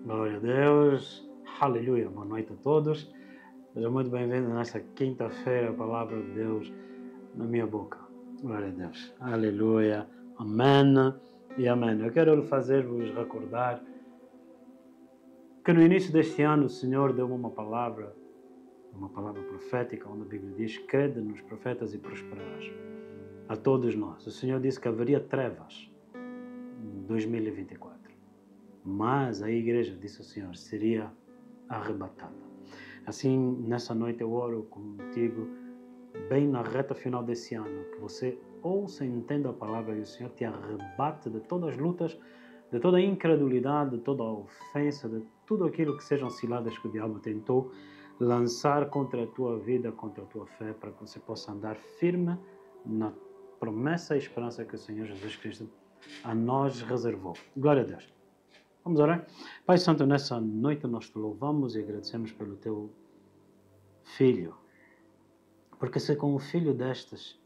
Glória a Deus, aleluia, boa noite a todos. Sejam muito bem-vindos nesta quinta-feira, a palavra de Deus na minha boca. Glória a Deus, aleluia, amém e amém. Eu quero fazer-vos recordar que no início deste ano o Senhor deu-me uma palavra profética, onde a Bíblia diz: crede nos profetas e prosperarás. A todos nós. O Senhor disse que haveria trevas em 2024. Mas a igreja, disse o Senhor, seria arrebatada. Assim, nessa noite eu oro contigo, bem na reta final desse ano, que você ouça e entenda a palavra e o Senhor te arrebate de todas as lutas, de toda a incredulidade, de toda a ofensa, de tudo aquilo que sejam ciladas que o diabo tentou lançar contra a tua vida, contra a tua fé, para que você possa andar firme na promessa e esperança que o Senhor Jesus Cristo a nós reservou. Glória a Deus. Vamos orar? Pai Santo, nessa noite nós te louvamos e agradecemos pelo teu filho. Porque se com o filho destes,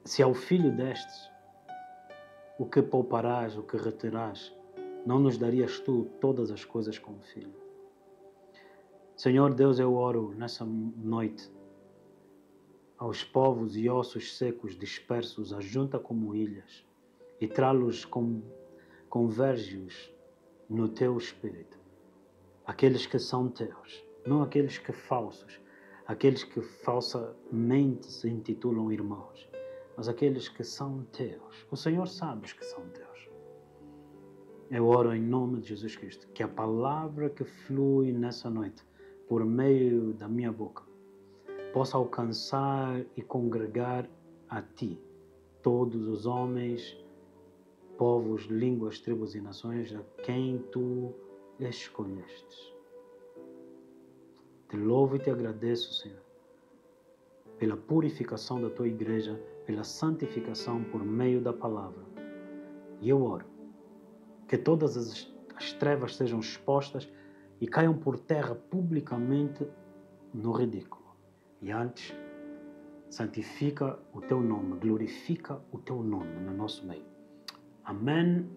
se ao filho destes, o que pouparás, o que reterás, não nos darias tu todas as coisas com o filho. Senhor Deus, eu oro nessa noite aos povos e ossos secos dispersos, ajunta como ilhas e trá-los converge-os no teu espírito. Aqueles que são teus, não aqueles que falsos, aqueles que falsamente se intitulam irmãos, mas aqueles que são teus. O Senhor sabe que são teus. Eu oro em nome de Jesus Cristo, que a palavra que flui nessa noite, por meio da minha boca, possa alcançar e congregar a ti todos os homens, povos, línguas, tribos e nações a quem tu escolhestes. Te louvo e te agradeço, Senhor, pela purificação da tua igreja, pela santificação por meio da palavra. E eu oro que todas as trevas sejam expostas e caiam por terra publicamente no ridículo. E antes, santifica o teu nome, glorifica o teu nome no nosso meio. Amém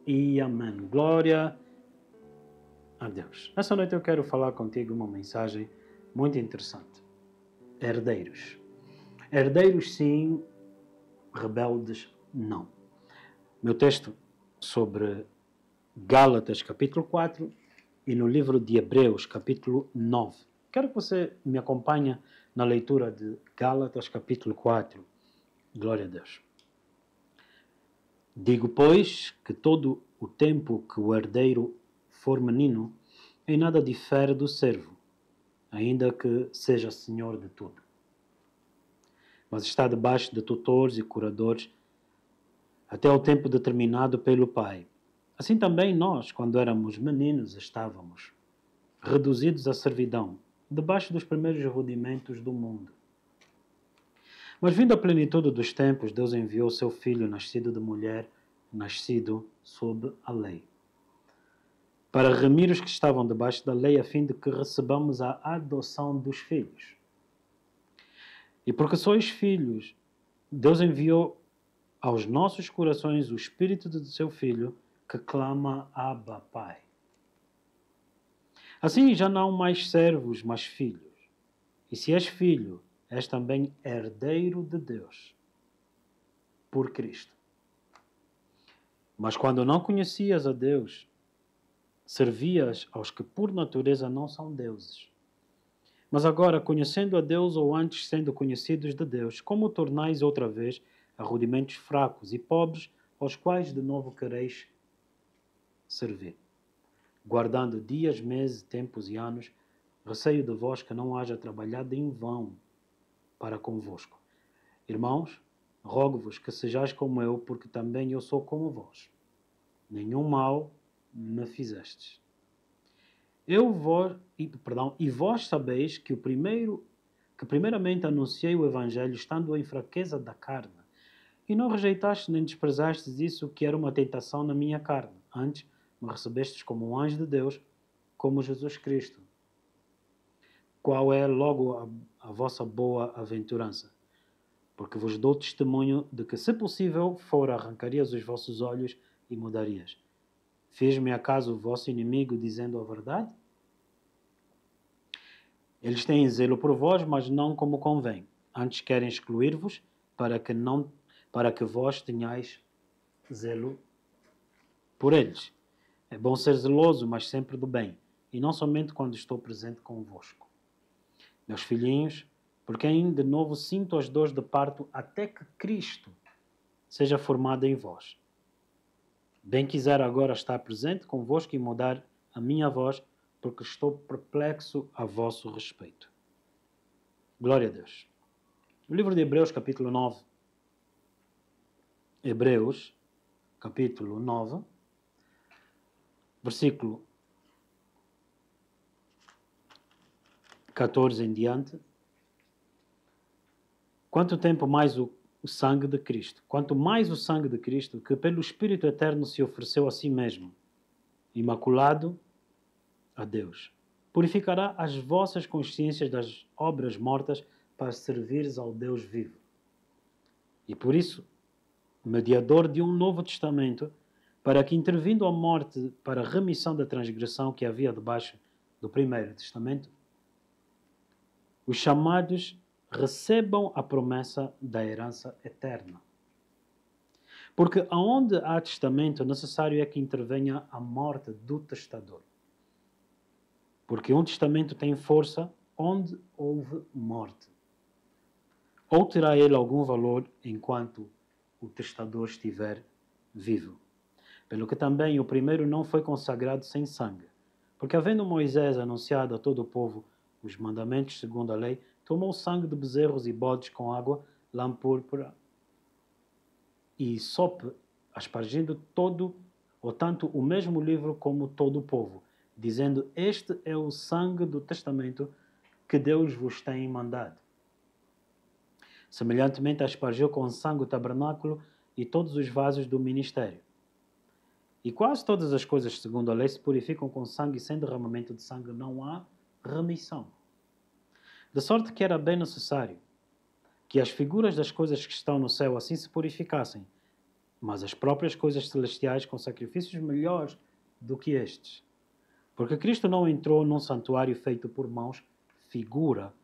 e amém. Glória a Deus. Nessa noite eu quero falar contigo uma mensagem muito interessante. Herdeiros. Herdeiros sim, rebeldes não. Meu texto sobre Gálatas capítulo 4 e no livro de Hebreus capítulo 9. Quero que você me acompanhe na leitura de Gálatas capítulo 4. Glória a Deus. Digo, pois, que todo o tempo que o herdeiro for menino, em nada difere do servo, ainda que seja senhor de tudo. Mas está debaixo de tutores e curadores até ao tempo determinado pelo Pai. Assim também nós, quando éramos meninos, estávamos reduzidos à servidão, debaixo dos primeiros rudimentos do mundo. Mas vindo a plenitude dos tempos, Deus enviou seu Filho, nascido de mulher, nascido sob a lei, para remir os que estavam debaixo da lei, a fim de que recebamos a adoção dos filhos. E porque sois filhos, Deus enviou aos nossos corações o Espírito do seu Filho, que clama: Abba, Pai. Assim já não mais servos, mas filhos. E se és filho, és também herdeiro de Deus, por Cristo. Mas quando não conhecias a Deus, servias aos que por natureza não são deuses. Mas agora, conhecendo a Deus, ou antes sendo conhecidos de Deus, como tornais outra vez a rudimentos fracos e pobres, aos quais de novo quereis servir? Guardando dias, meses, tempos e anos, receio de vós que não haja trabalhado em vão para convosco. Irmãos, rogo-vos que sejais como eu, porque também eu sou como vós. Nenhum mal me fizestes. E vós sabeis que primeiramente anunciei o Evangelho, estando em fraqueza da carne, e não rejeitastes nem desprezastes isso que era uma tentação na minha carne. Antes me recebestes como um anjo de Deus, como Jesus Cristo. Qual é logo a vossa boa aventurança? Porque vos dou testemunho de que, se possível for, arrancarias os vossos olhos e mudarias. Fiz-me acaso o vosso inimigo dizendo a verdade? Eles têm zelo por vós, mas não como convém. Antes querem excluir-vos para que vós tenhais zelo por eles. É bom ser zeloso, mas sempre do bem, e não somente quando estou presente convosco. Meus filhinhos, por quem de novo sinto as dores de parto até que Cristo seja formado em vós. Bem quiser agora estar presente convosco e mudar a minha voz, porque estou perplexo a vosso respeito. Glória a Deus. O livro de Hebreus, capítulo 9. Hebreus, capítulo 9, versículo 14 em diante. Quanto tempo mais o sangue de Cristo, quanto mais o sangue de Cristo, que pelo Espírito Eterno se ofereceu a si mesmo, imaculado a Deus, purificará as vossas consciências das obras mortas para servires ao Deus vivo. E por isso, mediador de um novo testamento, para que, intervindo a morte para a remissão da transgressão que havia debaixo do primeiro testamento, os chamados recebam a promessa da herança eterna. Porque aonde há testamento, necessário é que intervenha a morte do testador. Porque um testamento tem força onde houve morte. Ou terá ele algum valor enquanto o testador estiver vivo. Pelo que também o primeiro não foi consagrado sem sangue. Porque havendo Moisés anunciado a todo o povo os mandamentos segundo a lei, tomou sangue de bezerros e bodes com água, lã púrpura e sope, aspargindo todo, ou tanto o mesmo livro como todo o povo, dizendo: este é o sangue do testamento que Deus vos tem mandado. Semelhantemente, aspargiu com sangue o tabernáculo e todos os vasos do ministério. E quase todas as coisas, segundo a lei, se purificam com sangue, e sem derramamento de sangue não há remissão. De sorte que era bem necessário que as figuras das coisas que estão no céu assim se purificassem, mas as próprias coisas celestiais com sacrifícios melhores do que estes. Porque Cristo não entrou num santuário feito por mãos, figura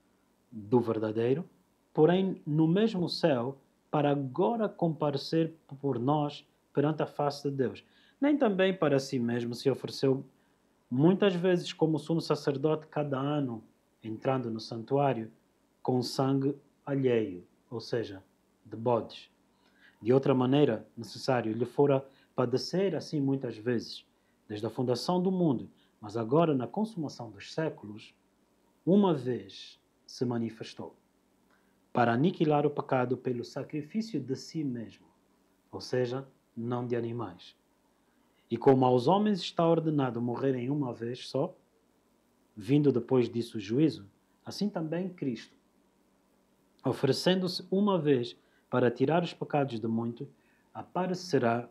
do verdadeiro, porém no mesmo céu, para agora comparecer por nós perante a face de Deus. Nem também para si mesmo se ofereceu muitas vezes como sumo sacerdote cada ano, entrando no santuário, com sangue alheio, ou seja, de bodes. De outra maneira, necessário lhe fora padecer assim muitas vezes, desde a fundação do mundo, mas agora, na consumação dos séculos, uma vez se manifestou, para aniquilar o pecado pelo sacrifício de si mesmo, ou seja, não de animais. E como aos homens está ordenado morrerem uma vez só, vindo depois disso o juízo, assim também Cristo, oferecendo-se uma vez para tirar os pecados de muitos, aparecerá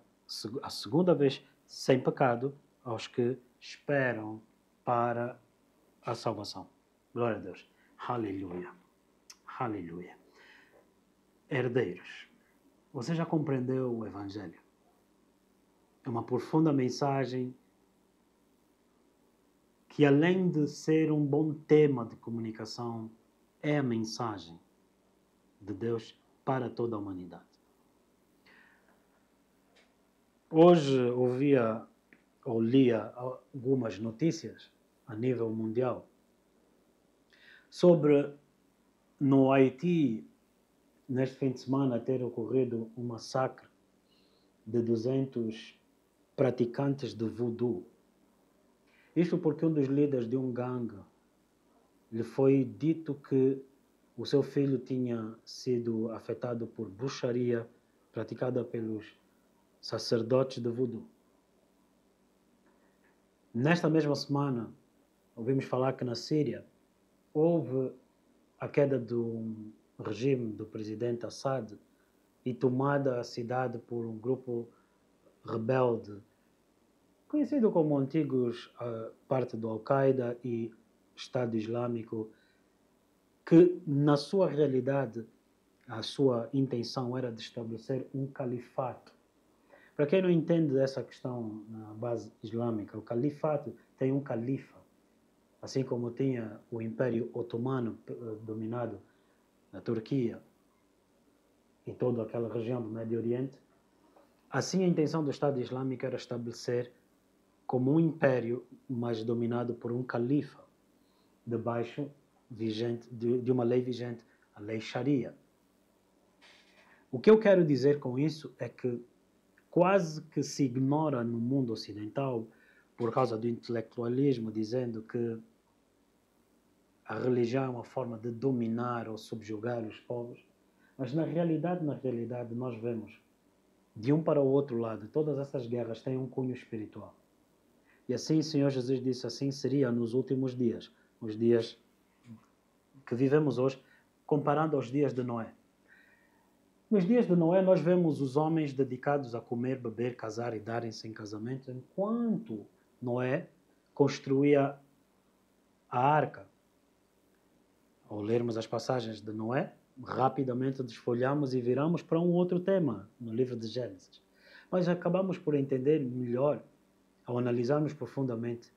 a segunda vez sem pecado aos que esperam para a salvação. Glória a Deus. Aleluia. Aleluia. Herdeiros, você já compreendeu o Evangelho? É uma profunda mensagem que, além de ser um bom tema de comunicação, é a mensagem de Deus para toda a humanidade. Hoje ouvia ou lia algumas notícias a nível mundial sobre, no Haiti, neste fim de semana, ter ocorrido um massacre de 200 praticantes de voodoo. Isto porque um dos líderes de um gangue lhe foi dito que o seu filho tinha sido afetado por bruxaria praticada pelos sacerdotes de voodoo. Nesta mesma semana, ouvimos falar que na Síria houve a queda do regime do presidente Assad e tomada a cidade por um grupo rebelde, conhecido como antigos parte do Al-Qaeda e Estado Islâmico, que na sua realidade a sua intenção era de estabelecer um califato. Para quem não entende essa questão na base islâmica, o califato tem um califa, assim como tinha o Império Otomano dominado na Turquia e toda aquela região do Médio Oriente. Assim, a intenção do Estado Islâmico era estabelecer como um império, mas dominado por um califa, debaixo de uma lei vigente, a lei Sharia. O que eu quero dizer com isso é que quase que se ignora no mundo ocidental, por causa do intelectualismo, dizendo que a religião é uma forma de dominar ou subjugar os povos, mas na realidade nós vemos de um para o outro lado, todas essas guerras têm um cunho espiritual. E assim o Senhor Jesus disse, assim seria nos últimos dias, os dias que vivemos hoje, comparando aos dias de Noé. Nos dias de Noé nós vemos os homens dedicados a comer, beber, casar e darem-se em casamento, enquanto Noé construía a arca. Ao lermos as passagens de Noé, rapidamente desfolhamos e viramos para um outro tema no livro de Gênesis. Mas acabamos por entender melhor, ao analisarmos profundamente,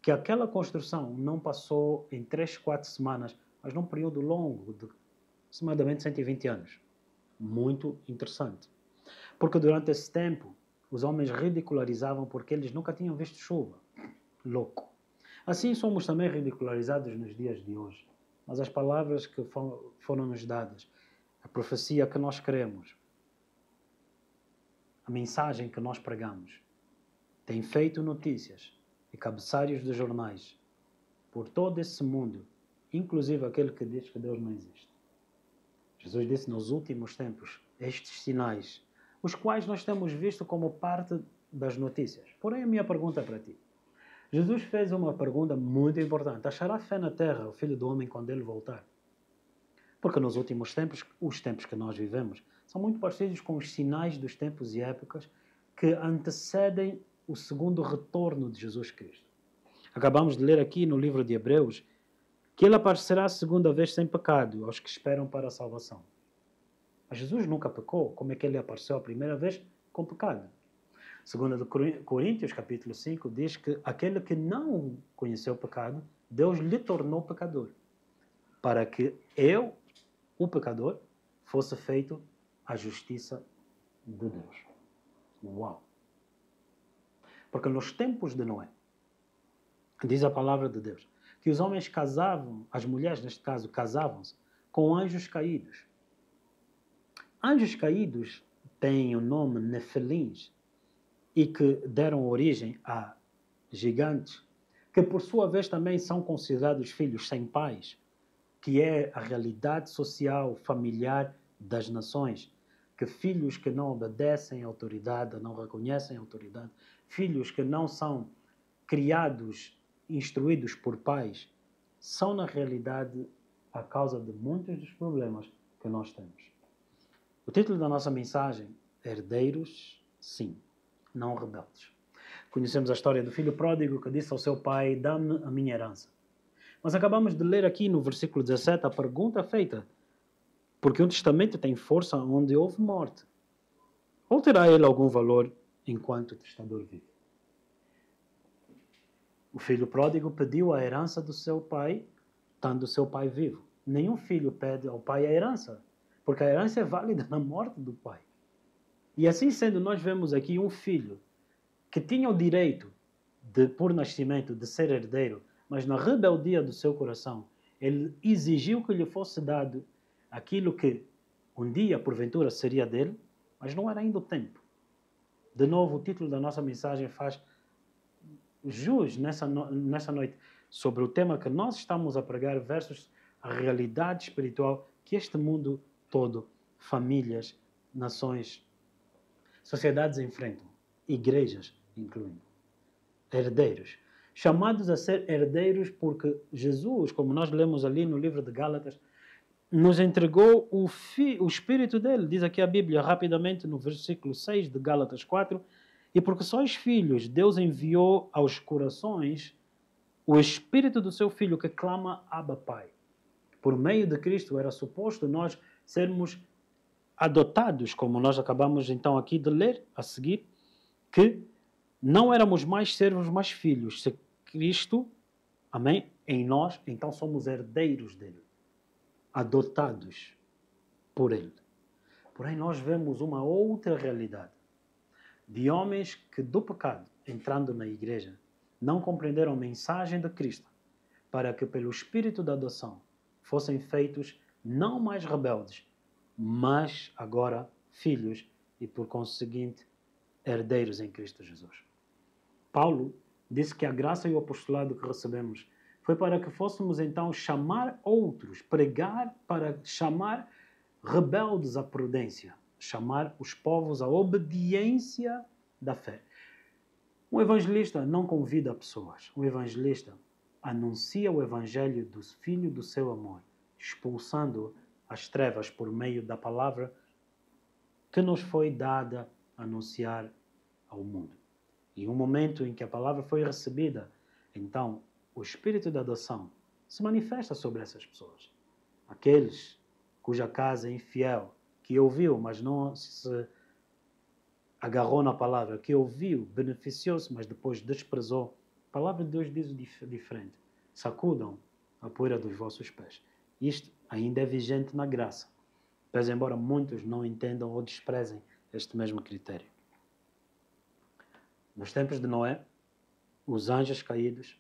que aquela construção não passou em 3, 4 semanas, mas num período longo de aproximadamente 120 anos. Muito interessante. Porque durante esse tempo, os homens ridicularizavam porque eles nunca tinham visto chuva. Louco. Assim somos também ridicularizados nos dias de hoje. Mas as palavras que foram nos dadas, a profecia que nós queremos, a mensagem que nós pregamos, tem feito notícias e cabeçalhos de jornais por todo esse mundo, inclusive aquele que diz que Deus não existe. Jesus disse nos últimos tempos estes sinais, os quais nós temos visto como parte das notícias. Porém, a minha pergunta é para ti. Jesus fez uma pergunta muito importante. Achará fé na terra o Filho do Homem quando ele voltar? Porque nos últimos tempos, os tempos que nós vivemos, são muito parecidos com os sinais dos tempos e épocas que antecedem o segundo retorno de Jesus Cristo. Acabamos de ler aqui no livro de Hebreus que ele aparecerá a segunda vez sem pecado aos que esperam para a salvação. Mas Jesus nunca pecou. Como é que ele apareceu a primeira vez? Com pecado. Segundo de Coríntios, capítulo 5, diz que aquele que não conheceu o pecado, Deus lhe tornou pecador, para que eu, o pecador, fosse feito a justiça de Deus. Uau! Porque nos tempos de Noé, diz a palavra de Deus, que os homens casavam, as mulheres neste caso, casavam-se com anjos caídos. Anjos caídos têm o nome Nefelins, e que deram origem a gigantes, que por sua vez também são considerados filhos sem pais, que é a realidade social, familiar das nações, que filhos que não obedecem à autoridade, não reconhecem a autoridade, filhos que não são criados, instruídos por pais, são na realidade a causa de muitos dos problemas que nós temos. O título da nossa mensagem, Herdeiros, sim, não rebeldes. Conhecemos a história do filho pródigo que disse ao seu pai, dá-me a minha herança. Mas acabamos de ler aqui no versículo 17 a pergunta feita, porque um testamento tem força onde houve morte. Ou terá ele algum valor enquanto o testador vive? O filho pródigo pediu a herança do seu pai, estando o seu pai vivo. Nenhum filho pede ao pai a herança, porque a herança é válida na morte do pai. E assim sendo, nós vemos aqui um filho que tinha o direito, por nascimento, de ser herdeiro, mas na rebeldia do seu coração, ele exigiu que lhe fosse dado aquilo que um dia, porventura, seria dele, mas não era ainda o tempo. De novo, o título da nossa mensagem faz jus nessa noite sobre o tema que nós estamos a pregar versus a realidade espiritual que este mundo todo, famílias, nações, sociedades enfrentam, igrejas incluindo. Herdeiros. Chamados a ser herdeiros porque Jesus, como nós lemos ali no livro de Gálatas, nos entregou o Espírito dele. Diz aqui a Bíblia rapidamente no versículo 6 de Gálatas 4, e porque sois filhos, Deus enviou aos corações o Espírito do seu Filho que clama Abba Pai. Por meio de Cristo era suposto nós sermos adotados, como nós acabamos então aqui de ler a seguir, que não éramos mais servos, mas filhos. Se Cristo, amém, em nós, então somos herdeiros dele, adotados por ele. Porém, nós vemos uma outra realidade de homens que do pecado, entrando na igreja, não compreenderam a mensagem de Cristo, para que pelo Espírito da adoção fossem feitos não mais rebeldes, mas agora filhos e, por conseguinte, herdeiros em Cristo Jesus. Paulo disse que a graça e o apostolado que recebemos foi para que fôssemos então chamar outros, pregar para chamar rebeldes à prudência, chamar os povos à obediência da fé. Um evangelista não convida pessoas. Um evangelista anuncia o evangelho do Filho do seu amor, expulsando as trevas por meio da palavra que nos foi dada a anunciar ao mundo. E um momento em que a palavra foi recebida, então o Espírito da adoção se manifesta sobre essas pessoas. Aqueles cuja casa é infiel, que ouviu, mas não se agarrou na palavra, que ouviu, beneficiou-se, mas depois desprezou. A palavra de Deus diz diferente. Sacudam a poeira dos vossos pés. Isto ainda é vigente na graça, pese embora muitos não entendam ou desprezem este mesmo critério. Nos tempos de Noé, os anjos caídos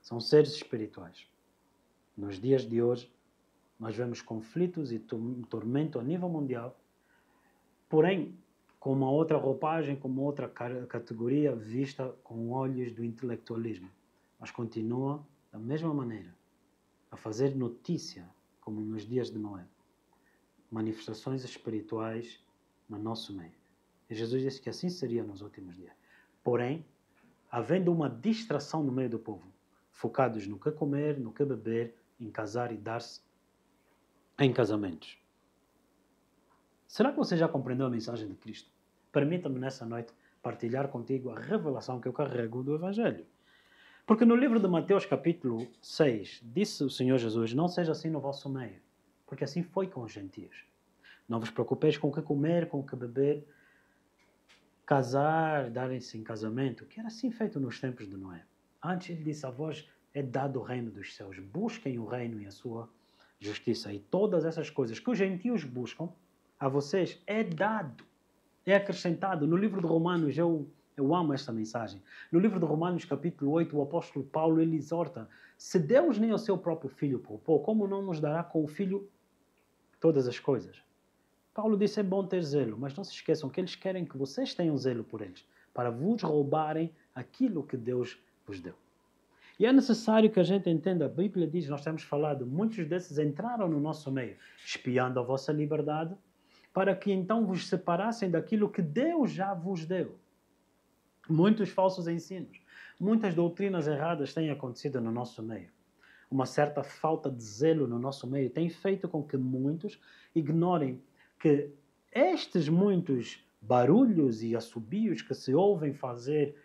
são seres espirituais. Nos dias de hoje, nós vemos conflitos e tormento a nível mundial, porém, com uma outra roupagem, com uma outra categoria vista com olhos do intelectualismo. Mas continua da mesma maneira a fazer notícia, como nos dias de Noé. Manifestações espirituais no nosso meio. E Jesus disse que assim seria nos últimos dias. Porém, havendo uma distração no meio do povo, focados no que comer, no que beber, em casar e dar-se em casamentos. Será que você já compreendeu a mensagem de Cristo? Permita-me nessa noite partilhar contigo a revelação que eu carrego do Evangelho. Porque no livro de Mateus capítulo 6, disse o Senhor Jesus, não seja assim no vosso meio, porque assim foi com os gentios. Não vos preocupeis com o que comer, com o que beber, casar, darem-se em casamento, que era assim feito nos tempos de Noé. Antes ele disse, a vós é dado o reino dos céus, busquem o reino e a sua justiça. E todas essas coisas que os gentios buscam, a vocês é dado, é acrescentado. No livro de Romanos, eu amo esta mensagem. No livro de Romanos, capítulo 8, o apóstolo Paulo, ele exorta, se Deus nem o seu próprio Filho poupou, como não nos dará com o Filho todas as coisas? Paulo disse, é bom ter zelo, mas não se esqueçam que eles querem que vocês tenham zelo por eles, para vos roubarem aquilo que Deus vos deu. E é necessário que a gente entenda, a Bíblia diz, nós temos falado, muitos desses entraram no nosso meio, espiando a vossa liberdade, para que então vos separassem daquilo que Deus já vos deu. Muitos falsos ensinos, muitas doutrinas erradas têm acontecido no nosso meio. Uma certa falta de zelo no nosso meio tem feito com que muitos ignorem que estes muitos barulhos e assobios que se ouvem fazer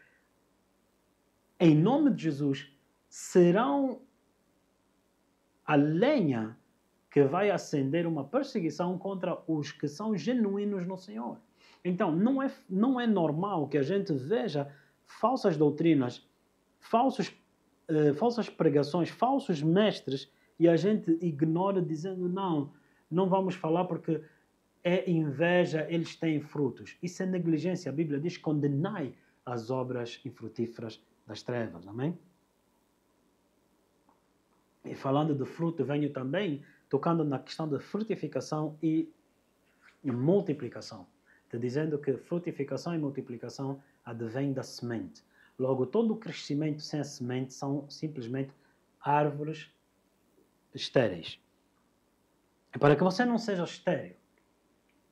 em nome de Jesus serão a lenha que vai acender uma perseguição contra os que são genuínos no Senhor. Então, não é normal que a gente veja falsas doutrinas, falsas pregações, falsos mestres, e a gente ignora dizendo, não vamos falar porque é inveja, eles têm frutos. Isso é negligência. A Bíblia diz, condenai as obras infrutíferas das trevas. Amém? E falando de fruto, venho também tocando na questão da frutificação e multiplicação. Te dizendo que frutificação e multiplicação advém da semente. Logo, todo o crescimento sem a semente são simplesmente árvores estéreis. E para que você não seja estéril,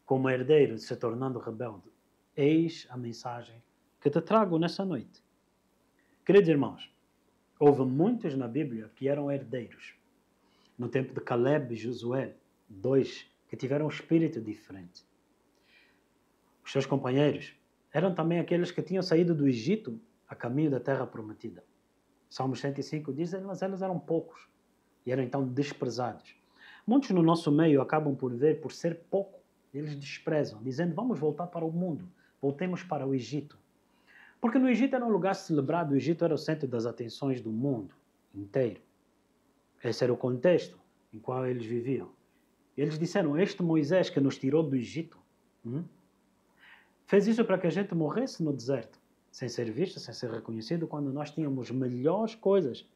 como herdeiro se tornando rebelde, eis a mensagem que te trago nessa noite. Queridos irmãos, houve muitos na Bíblia que eram herdeiros. No tempo de Caleb e Josué, dois que tiveram um espírito diferente. Os seus companheiros eram também aqueles que tinham saído do Egito a caminho da terra prometida. Salmos 105 diz, mas eles eram poucos e eram então desprezados. Muitos no nosso meio acabam por ver, por ser pouco, Eles desprezam, dizendo, vamos voltar para o mundo. Voltemos para o Egito. Porque no Egito era um lugar celebrado, o Egito era o centro das atenções do mundo inteiro. Esse era o contexto em qual eles viviam. Eles disseram, este Moisés que nos tirou do Egito, fez isso para que a gente morresse no deserto, sem ser visto, sem ser reconhecido, quando nós tínhamos melhores coisas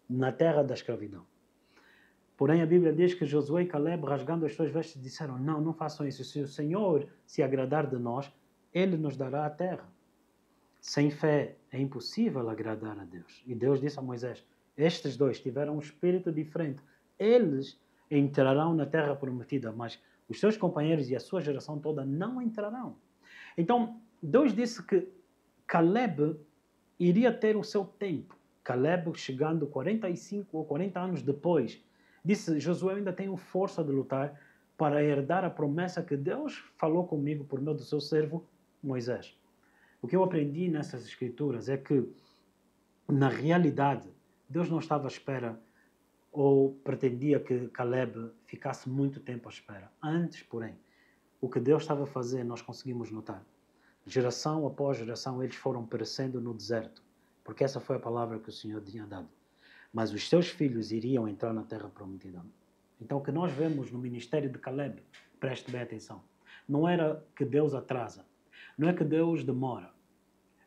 na terra da escravidão. Porém, a Bíblia diz que Josué e Caleb, rasgando as suas vestes, disseram, não, não façam isso. Se o Senhor se agradar de nós, Ele nos dará a terra. Sem fé é impossível agradar a Deus. E Deus disse a Moisés, estes dois tiveram um espírito diferente. Eles entrarão na terra prometida, mas os seus companheiros e a sua geração toda não entrarão. Então, Deus disse que Caleb iria ter o seu tempo. Caleb, chegando 45 ou 40 anos depois, disse, Josué ainda tenho força de lutar para herdar a promessa que Deus falou comigo por meio do seu servo Moisés. O que eu aprendi nessas escrituras é que, na realidade, Deus não estava à espera ou pretendia que Caleb ficasse muito tempo à espera. Antes, porém, o que Deus estava a fazer, nós conseguimos notar. Geração após geração, eles foram perecendo no deserto, porque essa foi a palavra que o Senhor tinha dado. Mas os seus filhos iriam entrar na terra prometida. Então, o que nós vemos no ministério de Caleb, preste bem atenção, não era que Deus atrasa, não é que Deus demora,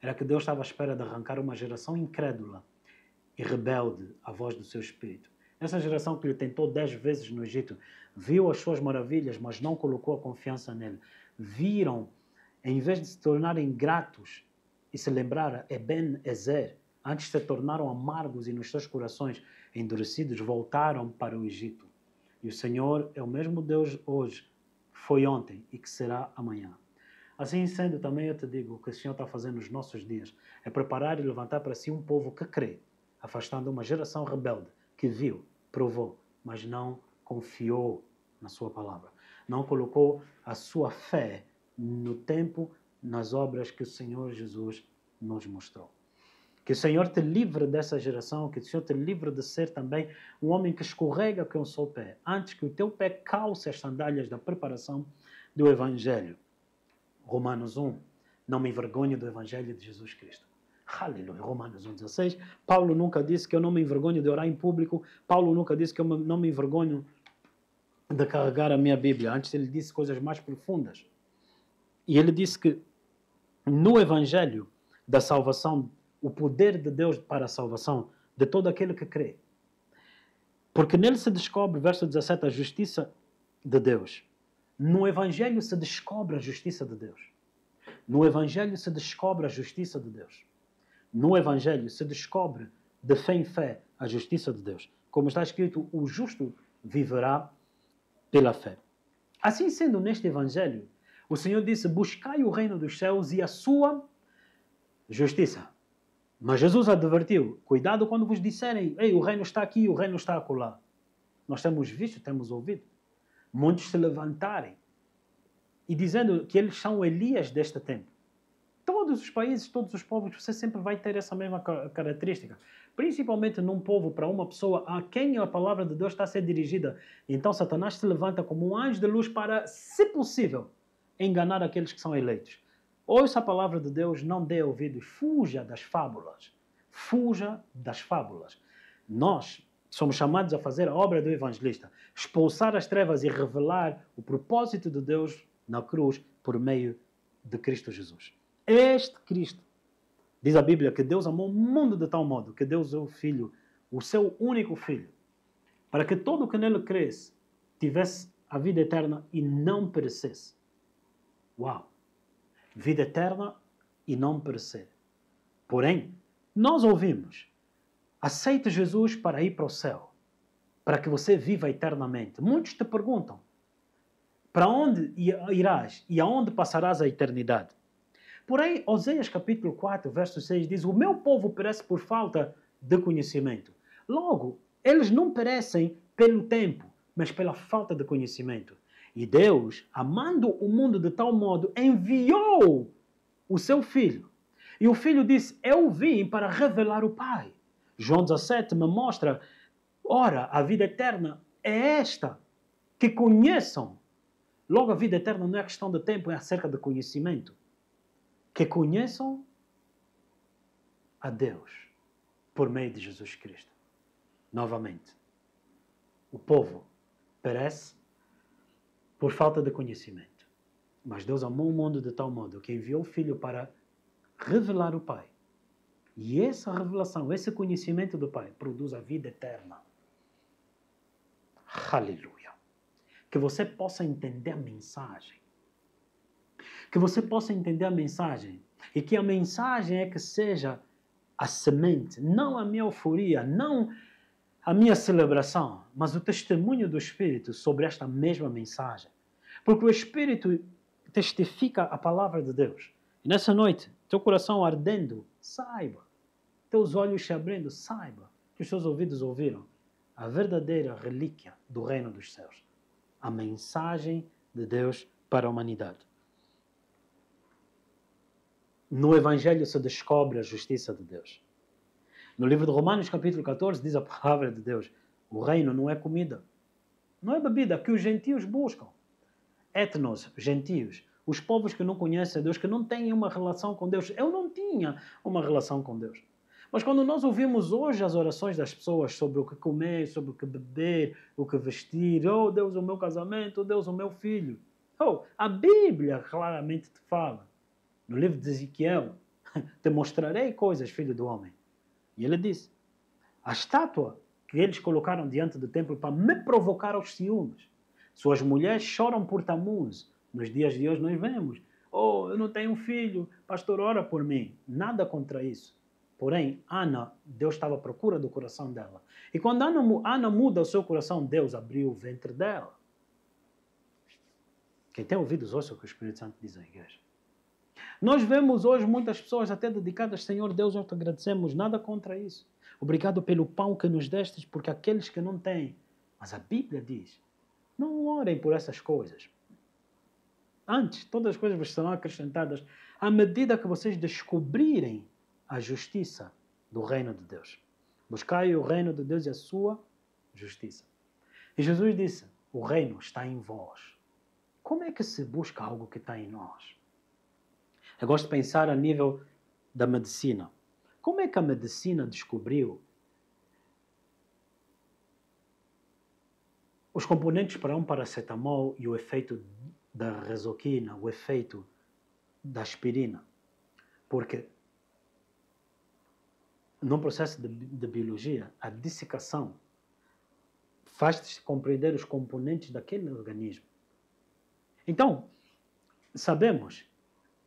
era que Deus estava à espera de arrancar uma geração incrédula e rebelde à voz do seu espírito. Essa geração que lhe tentou 10 vezes no Egito, viu as suas maravilhas, mas não colocou a confiança nele. Viram, em vez de se tornarem gratos e se lembraram, Eben-Ezer, antes se tornaram amargos e nos seus corações endurecidos, voltaram para o Egito. E o Senhor é o mesmo Deus hoje, foi ontem e que será amanhã. Assim sendo, também eu te digo, o que o Senhor está fazendo nos nossos dias é preparar e levantar para si um povo que crê, afastando uma geração rebelde que viu, provou, mas não confiou na sua palavra. Não colocou a sua fé no tempo, nas obras que o Senhor Jesus nos mostrou. Que o Senhor te livre dessa geração, que o Senhor te livre de ser também um homem que escorrega com o seu pé, antes que o teu pé calce as sandálias da preparação do Evangelho. Romanos 1, não me envergonho do Evangelho de Jesus Cristo. Aleluia, Romanos 1,16. Paulo nunca disse que eu não me envergonho de orar em público. Paulo nunca disse que eu não me envergonho de carregar a minha Bíblia. Antes ele disse coisas mais profundas. E ele disse que no Evangelho da salvação, o poder de Deus para a salvação de todo aquele que crê. Porque nele se descobre, verso 17, a justiça de Deus. No Evangelho se descobre a justiça de Deus. No Evangelho se descobre a justiça de Deus. No Evangelho se descobre de fé em fé a justiça de Deus. Como está escrito, o justo viverá pela fé. Assim sendo, neste Evangelho, o Senhor disse, buscai o reino dos céus e a sua justiça. Mas Jesus advertiu, cuidado quando vos disserem, ei, o reino está aqui, o reino está acolá. Nós temos visto, temos ouvido muitos se levantarem e dizendo que eles são Elias deste tempo. Todos os países, todos os povos, você sempre vai ter essa mesma característica. Principalmente num povo, para uma pessoa a quem a palavra de Deus está a ser dirigida. Então Satanás se levanta como um anjo de luz para, se possível, enganar aqueles que são eleitos. Ouça a palavra de Deus, não dê ouvidos, fuja das fábulas. Fuja das fábulas. Nós somos chamados a fazer a obra do evangelista, expulsar as trevas e revelar o propósito de Deus na cruz por meio de Cristo Jesus. Este Cristo, diz a Bíblia, que Deus amou o mundo de tal modo que Deus deu o Filho, o seu único Filho, para que todo o que nele cresce tivesse a vida eterna e não perecesse. Uau! Vida eterna e não perecer. Porém, nós ouvimos, aceite Jesus para ir para o céu, para que você viva eternamente. Muitos te perguntam, para onde irás e aonde passarás a eternidade? Porém, Oséias capítulo 4, verso 6 diz, o meu povo perece por falta de conhecimento. Logo, eles não perecem pelo tempo, mas pela falta de conhecimento. E Deus, amando o mundo de tal modo, enviou o seu Filho. E o Filho disse, eu vim para revelar o Pai. João 17 me mostra, ora, a vida eterna é esta, que conheçam Logo, a vida eterna não é questão de tempo, é acerca de conhecimento. Que conheçam a Deus por meio de Jesus Cristo. Novamente, o povo perece por falta de conhecimento. Mas Deus amou o mundo de tal modo que enviou o Filho para revelar o Pai. E essa revelação, esse conhecimento do Pai, produz a vida eterna. Aleluia. Que você possa entender a mensagem. Que você possa entender a mensagem. E que a mensagem é que seja a semente, não a minha euforia, não a minha celebração, mas o testemunho do Espírito sobre esta mesma mensagem. Porque o Espírito testifica a palavra de Deus. E nessa noite, teu coração ardendo, saiba. Teus olhos se abrindo, saiba que os seus ouvidos ouviram a verdadeira relíquia do reino dos céus. A mensagem de Deus para a humanidade. No Evangelho se descobre a justiça de Deus. No livro de Romanos, capítulo 14, diz a palavra de Deus: o reino não é comida, não é bebida, que os gentios buscam. Etnos, gentios, os povos que não conhecem Deus, que não têm uma relação com Deus. Eu não tinha uma relação com Deus. Mas quando nós ouvimos hoje as orações das pessoas sobre o que comer, sobre o que beber, o que vestir, oh Deus, o meu casamento, oh Deus, o meu filho. Oh, a Bíblia claramente te fala. No livro de Ezequiel, te mostrarei coisas, filho do homem. E ele disse, a estátua que eles colocaram diante do templo para me provocar aos ciúmes. Suas mulheres choram por Tamuz. Nos dias de hoje nós vemos, oh, eu não tenho um filho, pastor, ora por mim. Nada contra isso. Porém, Ana, Deus estava à procura do coração dela. E quando Ana muda o seu coração, Deus abriu o ventre dela. Quem tem ouvidos, ouça o que o Espírito Santo diz à igreja. Nós vemos hoje muitas pessoas até dedicadas, Senhor Deus, nós te agradecemos, nada contra isso. Obrigado pelo pão que nos destes, porque aqueles que não têm. Mas a Bíblia diz, não orem por essas coisas. Antes, todas as coisas vos serão acrescentadas à medida que vocês descobrirem a justiça do reino de Deus. Buscai o reino de Deus e a sua justiça. E Jesus disse, o reino está em vós. Como é que se busca algo que está em nós? Eu gosto de pensar a nível da medicina. Como é que a medicina descobriu os componentes para um paracetamol e o efeito da resoquina, o efeito da aspirina? Porque no processo de biologia, a dissecação faz-te compreender os componentes daquele organismo. Então, sabemos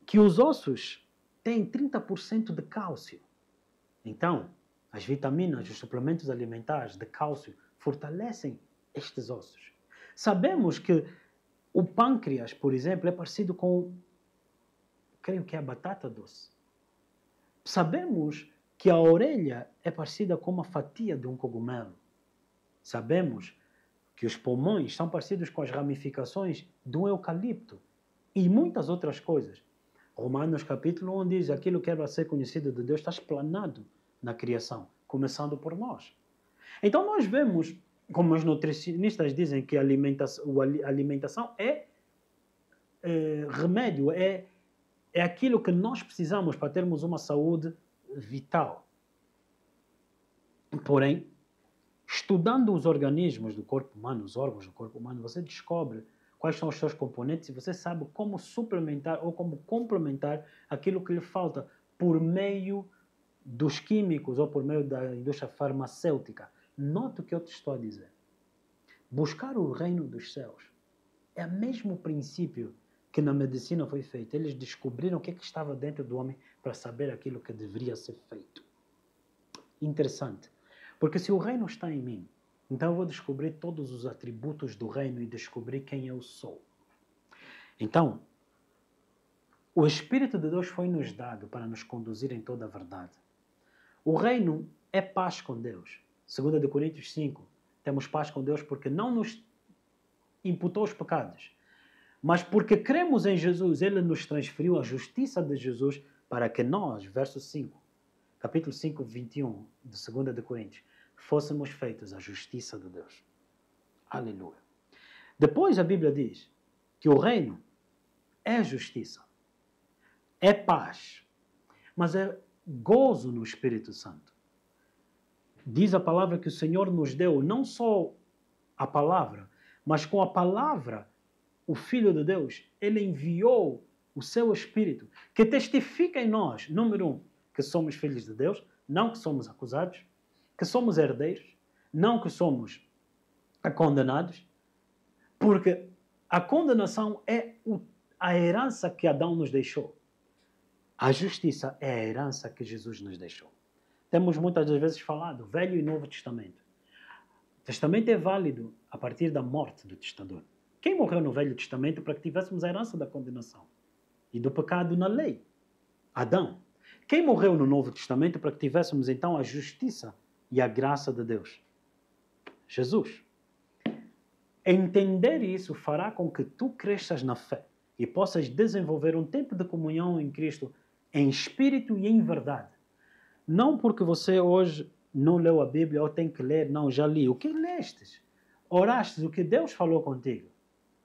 que os ossos têm 30% de cálcio. Então, as vitaminas, os suplementos alimentares de cálcio fortalecem estes ossos. Sabemos que o pâncreas, por exemplo, é parecido com, creio que é a batata doce. Sabemos que a orelha é parecida com uma fatia de um cogumelo. Sabemos que os pulmões são parecidos com as ramificações de um eucalipto e muitas outras coisas. Romanos capítulo 1 diz, aquilo que era a ser conhecido de Deus está explanado na criação, começando por nós. Então nós vemos, como os nutricionistas dizem, que a alimentação é remédio, é aquilo que nós precisamos para termos uma saúde vital. Porém, estudando os organismos do corpo humano, os órgãos do corpo humano, você descobre quais são os seus componentes e você sabe como suplementar ou como complementar aquilo que lhe falta por meio dos químicos ou por meio da indústria farmacêutica. Note o que eu te estou a dizer. Buscar o reino dos céus é o mesmo princípio que na medicina foi feito. Eles descobriram o que estava dentro do homem para saber aquilo que deveria ser feito. Interessante. Porque se o reino está em mim, então eu vou descobrir todos os atributos do reino e descobrir quem eu sou. Então, o Espírito de Deus foi nos dado para nos conduzir em toda a verdade. O reino é paz com Deus. 2 Coríntios 5, temos paz com Deus porque não nos imputou os pecados, mas porque cremos em Jesus, Ele nos transferiu a justiça de Jesus para que nós, verso 5, capítulo 5, 21 de 2 Coríntios, fôssemos feitos a justiça de Deus. Aleluia. Depois a Bíblia diz que o reino é justiça, é paz, mas é gozo no Espírito Santo. Diz a palavra que o Senhor nos deu não só a palavra, mas com a palavra, o Filho de Deus, ele enviou o seu Espírito, que testifica em nós, número 1, que somos filhos de Deus, não que somos acusados, que somos herdeiros, não que somos condenados, porque a condenação é a herança que Adão nos deixou. A justiça é a herança que Jesus nos deixou. Temos muitas das vezes falado, Velho e Novo Testamento. O Testamento é válido a partir da morte do testador. Quem morreu no Velho Testamento para que tivéssemos a herança da condenação e do pecado na lei? Adão. Quem morreu no Novo Testamento para que tivéssemos então a justiça e a graça de Deus? Jesus. Entender isso fará com que tu cresças na fé e possas desenvolver um tempo de comunhão em Cristo em espírito e em verdade. Não porque você hoje não leu a Bíblia ou tem que ler, não, já li. O que lestes? Orastes o que Deus falou contigo.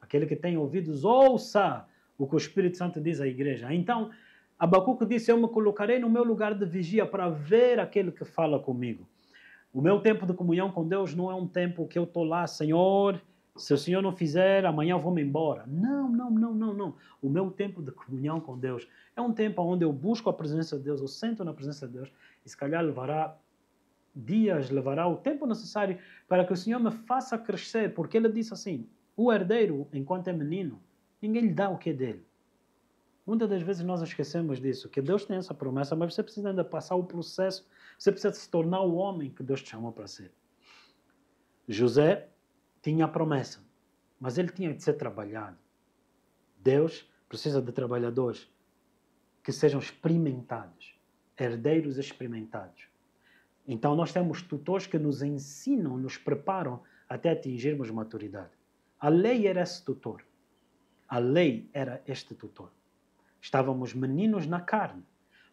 Aquele que tem ouvidos, ouça o que o Espírito Santo diz à igreja. Então, Abacuque disse, eu me colocarei no meu lugar de vigia para ver aquele que fala comigo. O meu tempo de comunhão com Deus não é um tempo que eu estou lá, Senhor, se o Senhor não fizer, amanhã eu vou-me embora. Não. O meu tempo de comunhão com Deus é um tempo onde eu busco a presença de Deus, eu sento na presença de Deus, e se calhar levará dias, levará o tempo necessário para que o Senhor me faça crescer, porque Ele disse assim, o herdeiro, enquanto é menino, ninguém lhe dá o que é dele. Muitas das vezes nós esquecemos disso, que Deus tem essa promessa, mas você precisa ainda passar o processo, você precisa se tornar o homem que Deus te chamou para ser. José tinha a promessa, mas ele tinha de ser trabalhado. Deus precisa de trabalhadores que sejam experimentados, herdeiros experimentados. Então nós temos tutores que nos ensinam, nos preparam até atingirmos maturidade. A lei era esse tutor. A lei era este tutor. Estávamos meninos na carne.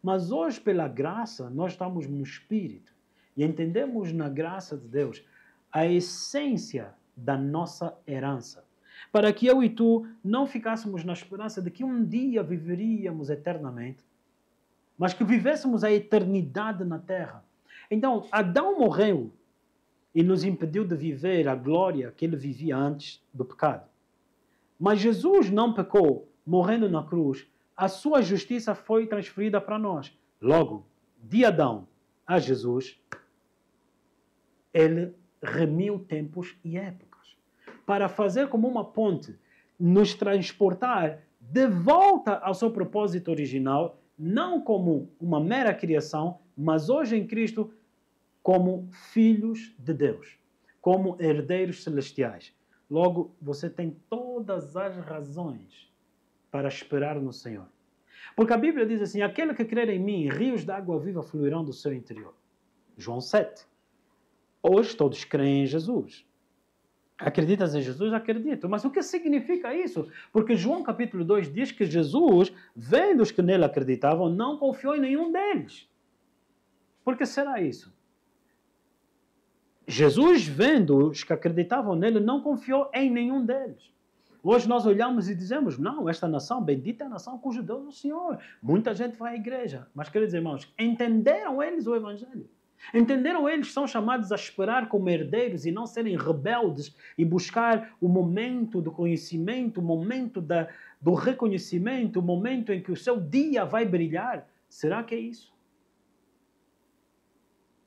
Mas hoje, pela graça, nós estamos no Espírito. E entendemos na graça de Deus a essência da nossa herança. Para que eu e tu não ficássemos na esperança de que um dia viveríamos eternamente, mas que vivêssemos a eternidade na terra. Então, Adão morreu e nos impediu de viver a glória que ele vivia antes do pecado. Mas Jesus não pecou, morrendo na cruz. A sua justiça foi transferida para nós. Logo, de Adão a Jesus, ele remiu tempos e épocas para fazer como uma ponte, nos transportar de volta ao seu propósito original, não como uma mera criação, mas hoje em Cristo como filhos de Deus, como herdeiros celestiais. Logo, você tem todas as razões para esperar no Senhor. Porque a Bíblia diz assim, aquele que crer em mim, rios de água viva fluirão do seu interior. João 7. Hoje todos creem em Jesus. Acreditas em Jesus? Acredito. Mas o que significa isso? Porque João capítulo 2 diz que Jesus, vendo os que nele acreditavam, não confiou em nenhum deles. Por que será isso? Jesus, vendo os que acreditavam nele, não confiou em nenhum deles. Hoje nós olhamos e dizemos, não, esta nação, bendita é a nação cujo Deus é o Senhor. Muita gente vai à igreja. Mas, queridos irmãos, entenderam eles o Evangelho? Entenderam eles que são chamados a esperar como herdeiros e não serem rebeldes e buscar o momento do conhecimento, o momento do reconhecimento, o momento em que o seu dia vai brilhar? Será que é isso?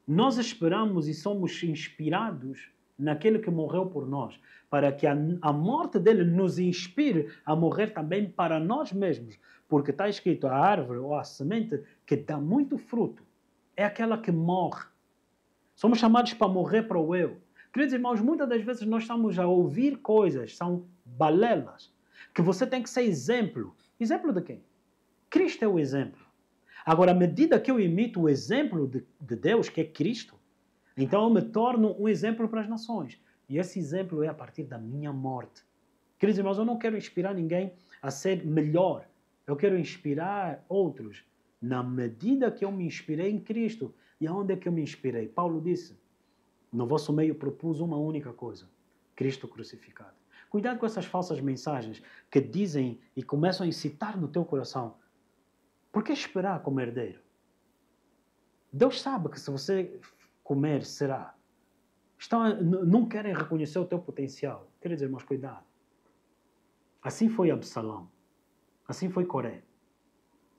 Nós esperamos e somos inspirados naquele que morreu por nós, para que a morte dele nos inspire a morrer também para nós mesmos, porque está escrito, a árvore ou a semente que dá muito fruto é aquela que morre. Somos chamados para morrer para o eu. Queridos irmãos, muitas das vezes nós estamos a ouvir coisas, são balelas, que você tem que ser exemplo. Exemplo de quem? Cristo é o exemplo. Agora, à medida que eu imito o exemplo de Deus, que é Cristo, então eu me torno um exemplo para as nações. E esse exemplo é a partir da minha morte. Queridos irmãos, eu não quero inspirar ninguém a ser melhor. Eu quero inspirar outros na medida que eu me inspirei em Cristo. E aonde é que eu me inspirei? Paulo disse, no vosso meio propus uma única coisa, Cristo crucificado. Cuidado com essas falsas mensagens que dizem e começam a incitar no teu coração. Por que esperar como herdeiro? Deus sabe que se você comer, será. Não querem reconhecer o teu potencial. Quer irmãos, cuidado. Assim foi Absalão. Assim foi Coré.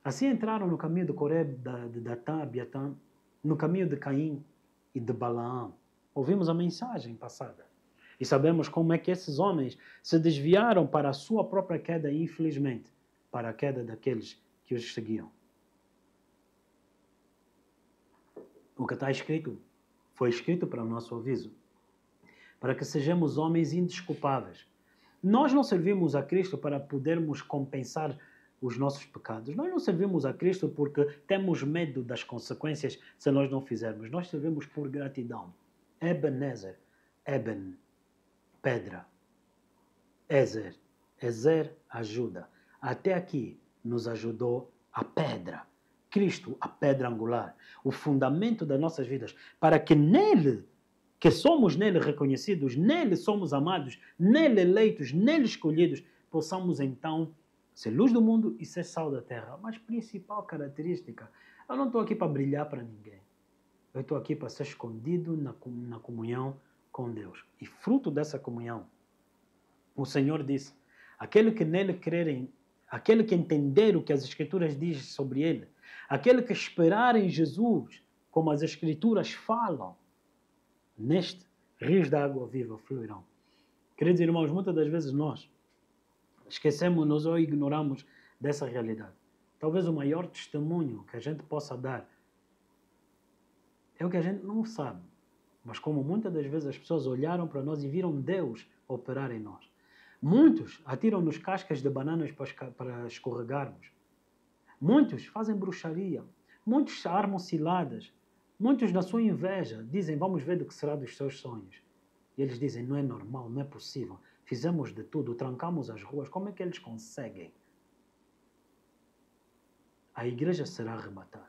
Assim entraram no caminho de Coré, de Datã, Abiatã, no caminho de Caim e de Balaão. Ouvimos a mensagem passada. E sabemos como é que esses homens se desviaram para a sua própria queda, infelizmente, para a queda daqueles que os seguiam. O que está escrito foi escrito para o nosso aviso, para que sejamos homens indesculpáveis. Nós não servimos a Cristo para podermos compensar os nossos pecados. Nós não servimos a Cristo porque temos medo das consequências se nós não fizermos. Nós servimos por gratidão. Ebenezer, Eben, pedra. Ezer, Ezer, ajuda. Até aqui nos ajudou a pedra. Cristo, a pedra angular, o fundamento das nossas vidas, para que nele, que somos nele reconhecidos, nele somos amados, nele eleitos, nele escolhidos, possamos então ser luz do mundo e ser sal da terra. Mas principal característica, eu não estou aqui para brilhar para ninguém. Eu estou aqui para ser escondido na comunhão com Deus. E fruto dessa comunhão, o Senhor disse, aquele que nele crerem, aquele que entender o que as Escrituras dizem sobre ele, aquele que esperar em Jesus, como as Escrituras falam, neste rios de água viva fluirão. Queridos irmãos, muitas das vezes nós esquecemos-nos ou ignoramos dessa realidade. Talvez o maior testemunho que a gente possa dar é o que a gente não sabe. Mas como muitas das vezes as pessoas olharam para nós e viram Deus operar em nós. Muitos atiram-nos cascas de bananas para escorregarmos. Muitos fazem bruxaria. Muitos armam ciladas. Muitos, na sua inveja, dizem, vamos ver do que será dos seus sonhos. E eles dizem, não é normal, não é possível. Fizemos de tudo, trancamos as ruas, como é que eles conseguem? A igreja será arrebatada.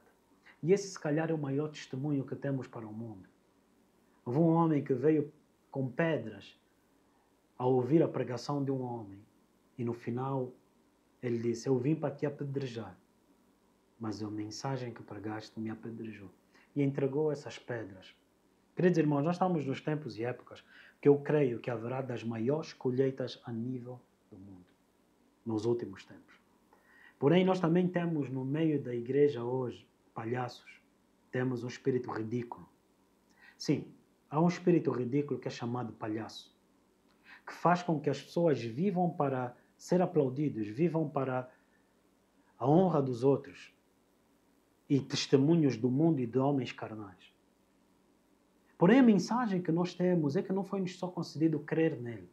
E esse, se calhar, é o maior testemunho que temos para o mundo. Houve um homem que veio com pedras ao ouvir a pregação de um homem. E no final, ele disse, eu vim para te apedrejar, mas a mensagem que pregaste me apedrejou. E entregou essas pedras. Queridos irmãos, nós estamos nos tempos e épocas que eu creio que haverá das maiores colheitas a nível do mundo, nos últimos tempos. Porém, nós também temos no meio da igreja hoje palhaços. Temos um espírito ridículo. Sim, há um espírito ridículo que é chamado palhaço, que faz com que as pessoas vivam para ser aplaudidos, vivam para a honra dos outros e testemunhos do mundo e de homens carnais. Porém, a mensagem que nós temos é que não foi-nos só concedido crer nele,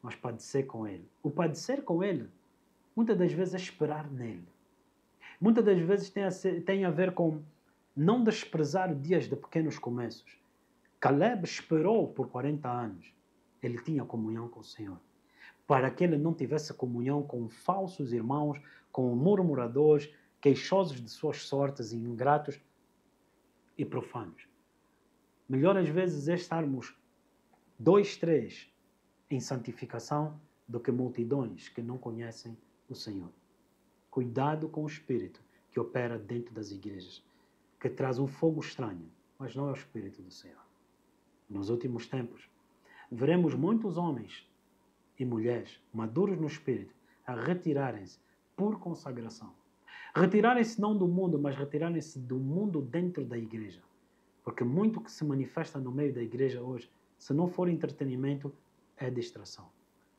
mas padecer com ele. O padecer com ele, muitas das vezes, é esperar nele. Muitas das vezes tem a ver com não desprezar dias de pequenos começos. Caleb esperou por 40 anos. Ele tinha comunhão com o Senhor. Para que ele não tivesse comunhão com falsos irmãos, com murmuradores, queixosos de suas sortes, ingratos e profanos. Melhor às vezes é estarmos 2, 3 em santificação do que multidões que não conhecem o Senhor. Cuidado com o espírito que opera dentro das igrejas, que traz um fogo estranho, mas não é o espírito do Senhor. Nos últimos tempos, veremos muitos homens e mulheres maduros no espírito a retirarem-se por consagração. Retirarem-se não do mundo, mas retirarem-se do mundo dentro da igreja. Porque muito que se manifesta no meio da igreja hoje, se não for entretenimento, é distração.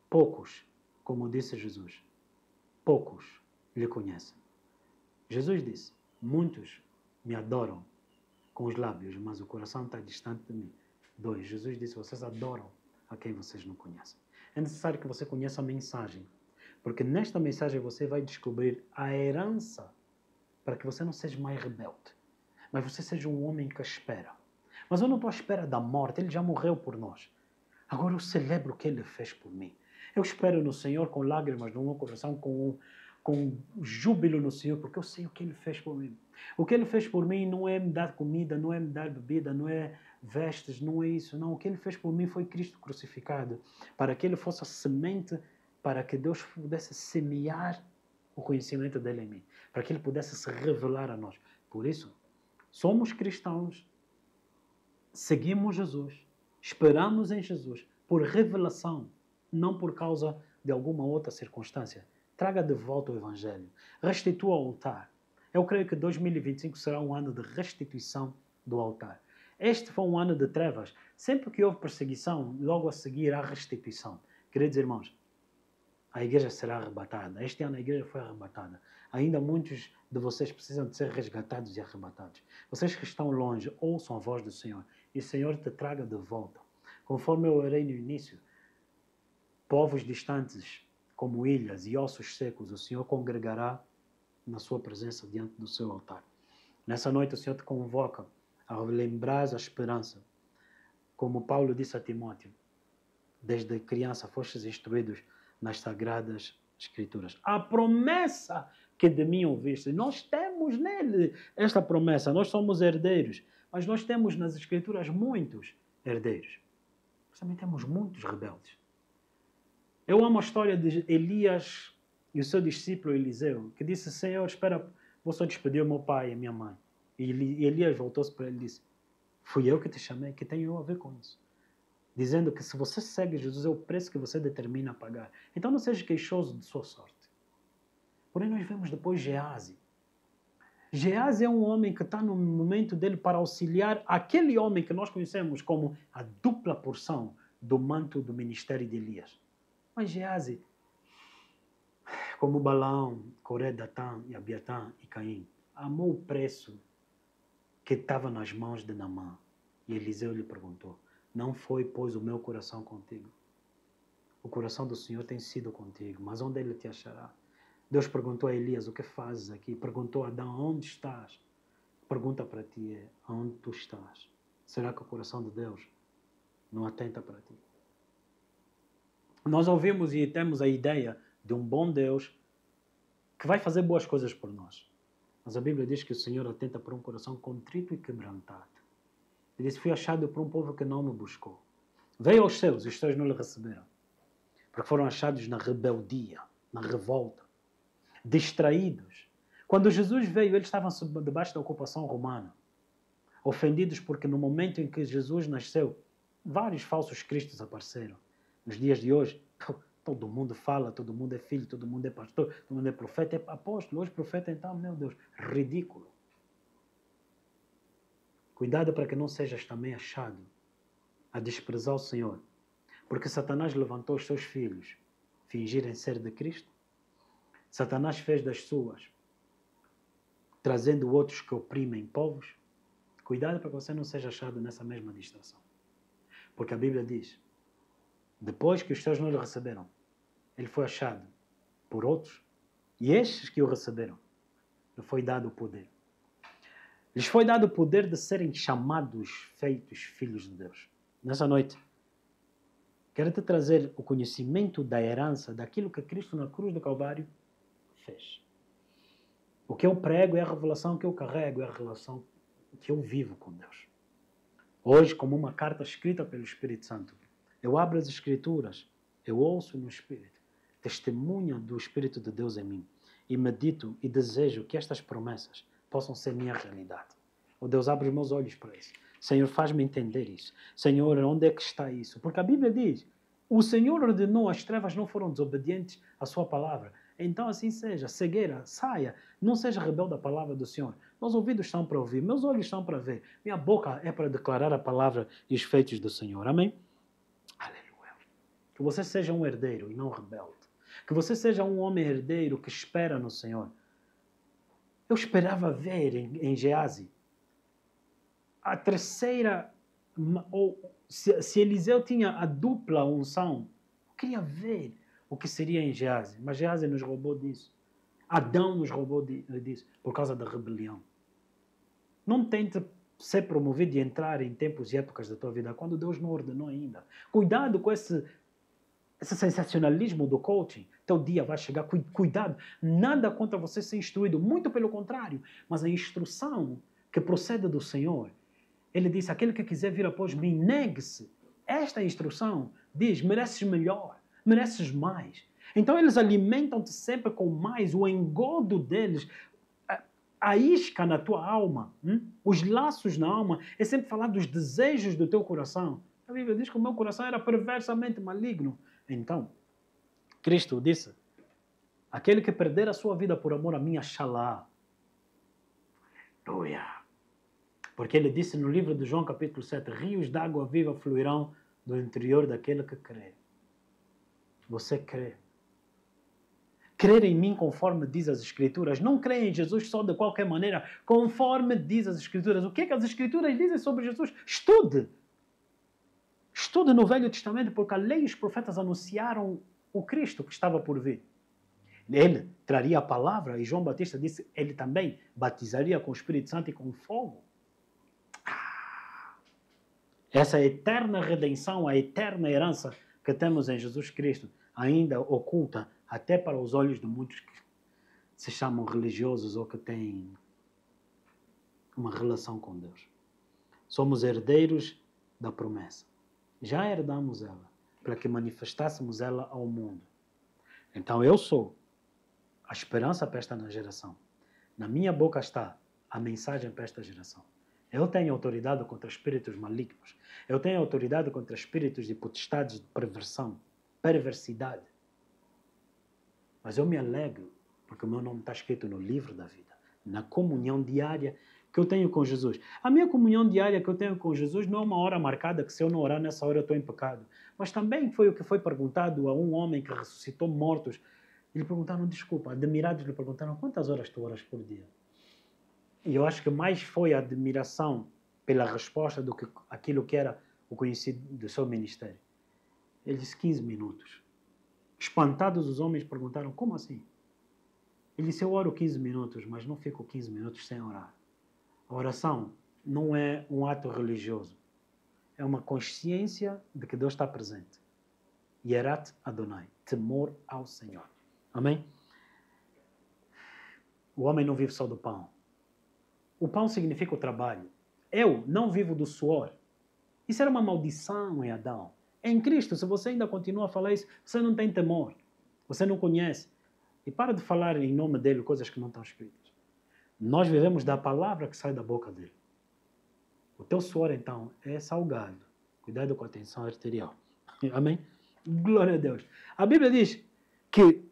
Poucos, como disse Jesus, poucos lhe conhecem. Jesus disse, muitos me adoram com os lábios, mas o coração está distante de mim. 2. Jesus disse, vocês adoram a quem vocês não conhecem. É necessário que você conheça a mensagem, porque nesta mensagem você vai descobrir a herança para que você não seja mais rebelde, mas você seja um homem que espera. Mas eu não estou à espera da morte, ele já morreu por nós. Agora eu celebro o que ele fez por mim. Eu espero no Senhor com lágrimas no meu coração, com júbilo no Senhor, porque eu sei o que ele fez por mim. O que Ele fez por mim não é me dar comida, não é me dar bebida, não é vestes, não é isso. Não, o que Ele fez por mim foi Cristo crucificado, para que Ele fosse a semente, para que Deus pudesse semear o conhecimento dEle em mim, para que Ele pudesse se revelar a nós. Por isso, somos cristãos, seguimos Jesus, esperamos em Jesus, por revelação, não por causa de alguma outra circunstância. Traga de volta o Evangelho, restitua o altar. Eu creio que 2025 será um ano de restituição do altar. Este foi um ano de trevas. Sempre que houve perseguição, logo a seguir há restituição. Queridos irmãos, a igreja será arrebatada. Este ano a igreja foi arrebatada. Ainda muitos de vocês precisam de ser resgatados e arrebatados. Vocês que estão longe, ouçam a voz do Senhor. E o Senhor te traga de volta. Conforme eu orei no início, povos distantes, como ilhas e ossos secos, o Senhor congregará na sua presença diante do seu altar. Nessa noite o Senhor te convoca a lembrar a esperança. Como Paulo disse a Timóteo, desde criança fostes instruídos nas Sagradas Escrituras. A promessa que de mim ouviste, nós temos nele esta promessa, nós somos herdeiros, mas nós temos nas Escrituras muitos herdeiros. Mas também temos muitos rebeldes. Eu amo a história de Elias e o seu discípulo Eliseu, que disse, Senhor, espera, vou só despedir o meu pai e a minha mãe. E Elias voltou-se para ele e disse, fui eu que te chamei, que tenho eu a ver com isso? Dizendo que se você segue Jesus, é o preço que você determina a pagar. Então não seja queixoso de sua sorte. Porém, nós vemos depois Geazi. Geazi é um homem que está no momento dele para auxiliar aquele homem que nós conhecemos como a dupla porção do manto do ministério de Elias. Mas Geazi, como Balaão, Coré, Datã e Abiatã e Caim, amou o preço que estava nas mãos de Naamã. E Eliseu lhe perguntou, não foi, pois, o meu coração contigo? O coração do Senhor tem sido contigo, mas onde ele te achará? Deus perguntou a Elias, o que fazes aqui? Perguntou a Adão, onde estás? Pergunta para ti é, onde tu estás? Será que o coração de Deus não atenta para ti? Nós ouvimos e temos a ideia de um bom Deus que vai fazer boas coisas por nós. Mas a Bíblia diz que o Senhor atenta por um coração contrito e quebrantado. Ele disse, fui achado por um povo que não me buscou. Veio aos seus e os seus não lhe receberam. Porque foram achados na rebeldia, na revolta, distraídos. Quando Jesus veio, eles estavam debaixo da ocupação romana. Ofendidos porque no momento em que Jesus nasceu, vários falsos cristos apareceram. Nos dias de hoje, todo mundo fala, todo mundo é filho, todo mundo é pastor, todo mundo é profeta, é apóstolo. Hoje profeta, então, meu Deus, ridículo. Cuidado para que não sejas também achado a desprezar o Senhor. Porque Satanás levantou os seus filhos, fingirem ser de Cristo. Satanás fez das suas, trazendo outros que oprimem povos. Cuidado para que você não seja achado nessa mesma distração. Porque a Bíblia diz, depois que os seus não lhe receberam, ele foi achado por outros, e estes que o receberam, lhe foi dado o poder. Lhes foi dado o poder de serem chamados, feitos filhos de Deus. Nessa noite, quero te trazer o conhecimento da herança, daquilo que Cristo na cruz do Calvário fez. O que eu prego é a revelação que eu carrego, é a relação que eu vivo com Deus. Hoje, como uma carta escrita pelo Espírito Santo, eu abro as Escrituras, eu ouço no Espírito, testemunha do Espírito de Deus em mim, e medito e desejo que estas promessas possam ser minha realidade. Oh Deus, abre os meus olhos para isso. Senhor, faz-me entender isso. Senhor, onde é que está isso? Porque a Bíblia diz, o Senhor ordenou, as trevas não foram desobedientes à sua palavra. Então assim seja, cegueira, saia, não seja rebelde à palavra do Senhor. Meus ouvidos estão para ouvir, meus olhos estão para ver, minha boca é para declarar a palavra e os feitos do Senhor. Amém? Aleluia. Que você seja um herdeiro e não rebelde. Que você seja um homem herdeiro que espera no Senhor. Eu esperava ver em Geazi a terceira, ou se Eliseu tinha a dupla unção, eu queria ver o que seria em Geazi. Mas Geazi nos roubou disso. Adão nos roubou disso por causa da rebelião. Não tente ser promovido e entrar em tempos e épocas da tua vida quando Deus não ordenou ainda. Cuidado com esse esse sensacionalismo do coaching, teu dia vai chegar, cuidado, nada contra você ser instruído, muito pelo contrário, mas a instrução que procede do Senhor, ele disse, aquele que quiser vir após mim, negue-se. Esta instrução diz, mereces melhor, mereces mais. Então eles alimentam-te sempre com mais, o engodo deles, a isca na tua alma, os laços na alma, é sempre falar dos desejos do teu coração. A Bíblia diz que o meu coração era perversamente maligno. Então, Cristo disse, aquele que perder a sua vida por amor a mim, achará. Aleluia. Porque ele disse no livro de João, capítulo 7, rios de água viva fluirão do interior daquele que crê. Você crê. Crer em mim conforme diz as Escrituras. Não crê em Jesus só de qualquer maneira, conforme diz as Escrituras. O que é que as Escrituras dizem sobre Jesus? Estude. Estude no Velho Testamento, porque a lei e os profetas anunciaram o Cristo que estava por vir. Ele traria a palavra, e João Batista disse, ele também batizaria com o Espírito Santo e com fogo. Essa eterna redenção, a eterna herança que temos em Jesus Cristo, ainda oculta até para os olhos de muitos que se chamam religiosos ou que têm uma relação com Deus. Somos herdeiros da promessa. Já herdamos ela, para que manifestássemos ela ao mundo. Então eu sou a esperança para esta geração. Na minha boca está a mensagem para esta geração. Eu tenho autoridade contra espíritos malignos. Eu tenho autoridade contra espíritos de potestades de perversão, perversidade. Mas eu me alegro, porque o meu nome está escrito no livro da vida, na comunhão diária que eu tenho com Jesus. A minha comunhão diária que eu tenho com Jesus não é uma hora marcada, que se eu não orar nessa hora eu estou em pecado. Mas também foi o que foi perguntado a um homem que ressuscitou mortos. Lhe perguntaram, desculpa, admirados lhe perguntaram, quantas horas tu oras por dia? E eu acho que mais foi a admiração pela resposta do que aquilo que era o conhecido do seu ministério. Ele disse 15 minutos. Espantados os homens perguntaram, como assim? Ele disse, eu oro 15 minutos, mas não fico 15 minutos sem orar. A oração não é um ato religioso. É uma consciência de que Deus está presente. Yerat Adonai, temor ao Senhor. Amém? O homem não vive só do pão. O pão significa o trabalho. Eu não vivo do suor. Isso era uma maldição em Adão. Em Cristo, se você ainda continua a falar isso, você não tem temor. Você não conhece. E para de falar em nome dele coisas que não estão escritas. Nós vivemos da palavra que sai da boca dele. O teu suor, então, é salgado. Cuidado com a tensão arterial. Amém? Glória a Deus. A Bíblia diz que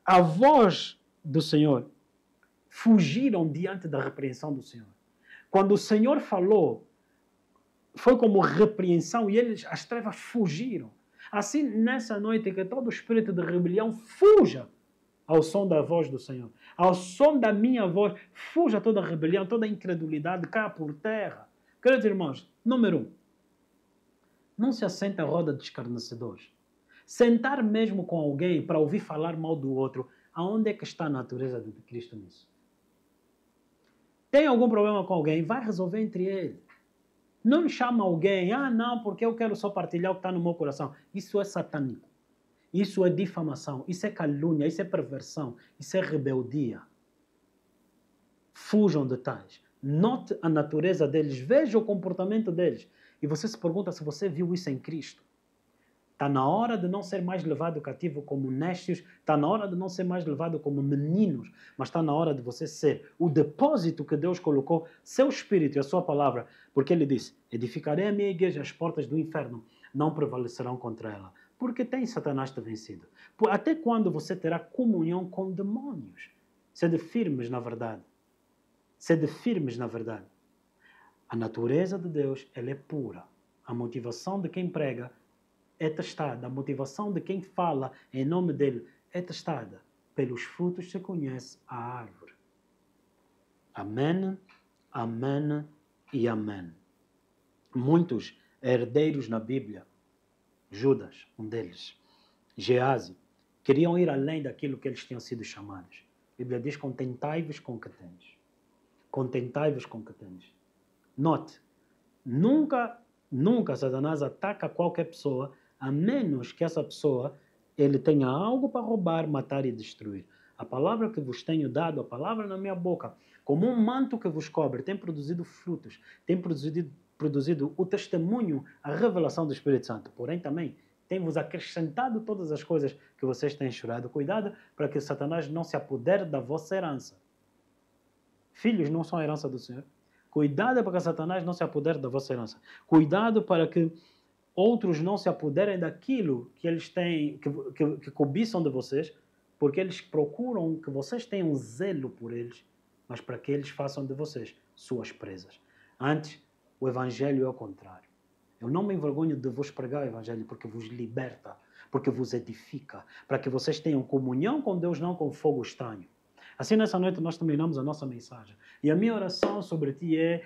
a voz do Senhor fugiram diante da repreensão do Senhor. Quando o Senhor falou, foi como repreensão e as trevas fugiram. Assim, nessa noite, que todo espírito de rebelião fuja ao som da voz do Senhor. Ao som da minha voz, fuja toda a rebelião, toda a incredulidade, cá por terra. Queridos irmãos, número 1. Não se assenta à roda de escarnecedores. Sentar mesmo com alguém para ouvir falar mal do outro, aonde é que está a natureza de Cristo nisso? Tem algum problema com alguém? Vai resolver entre eles. Não chama alguém, não, porque eu quero só partilhar o que está no meu coração. Isso é satânico. Isso é difamação, isso é calúnia, isso é perversão, isso é rebeldia. Fujam de tais. Note a natureza deles, veja o comportamento deles. E você se pergunta se você viu isso em Cristo. Está na hora de não ser mais levado cativo como nécios, está na hora de não ser mais levado como meninos, mas está na hora de você ser o depósito que Deus colocou, seu Espírito e a sua palavra, porque Ele disse, edificarei a minha igreja, as portas do inferno não prevalecerão contra ela, porque tem Satanás te vencido. Até quando você terá comunhão com demônios? Sede firmes na verdade. Sede firmes na verdade. A natureza de Deus, ela é pura. A motivação de quem prega é testada. A motivação de quem fala em nome dele é testada. Pelos frutos se conhece a árvore. Amém, amém e amém. Muitos herdeiros na Bíblia, Judas, um deles, Gease, queriam ir além daquilo que eles tinham sido chamados. A Bíblia diz, contentai-vos com o que tens. Contentai-vos com o que tens. Note, nunca Satanás ataca qualquer pessoa a menos que essa pessoa ele tenha algo para roubar, matar e destruir. A palavra que vos tenho dado, a palavra na minha boca, como um manto que vos cobre, tem produzido frutos, tem produzido o testemunho, a revelação do Espírito Santo. Porém, também tem-vos acrescentado todas as coisas que vocês têm chorado. Cuidado para que Satanás não se apodere da vossa herança. Filhos não são a herança do Senhor. Cuidado para que Satanás não se apodere da vossa herança. Cuidado para que outros não se apoderem daquilo que eles têm, que cobiçam de vocês, porque eles procuram que vocês tenham zelo por eles, mas para que eles façam de vocês suas presas. Antes, o Evangelho é o contrário. Eu não me envergonho de vos pregar o Evangelho porque vos liberta, porque vos edifica, para que vocês tenham comunhão com Deus, não com fogo estranho. Assim, nessa noite, nós terminamos a nossa mensagem. E a minha oração sobre ti é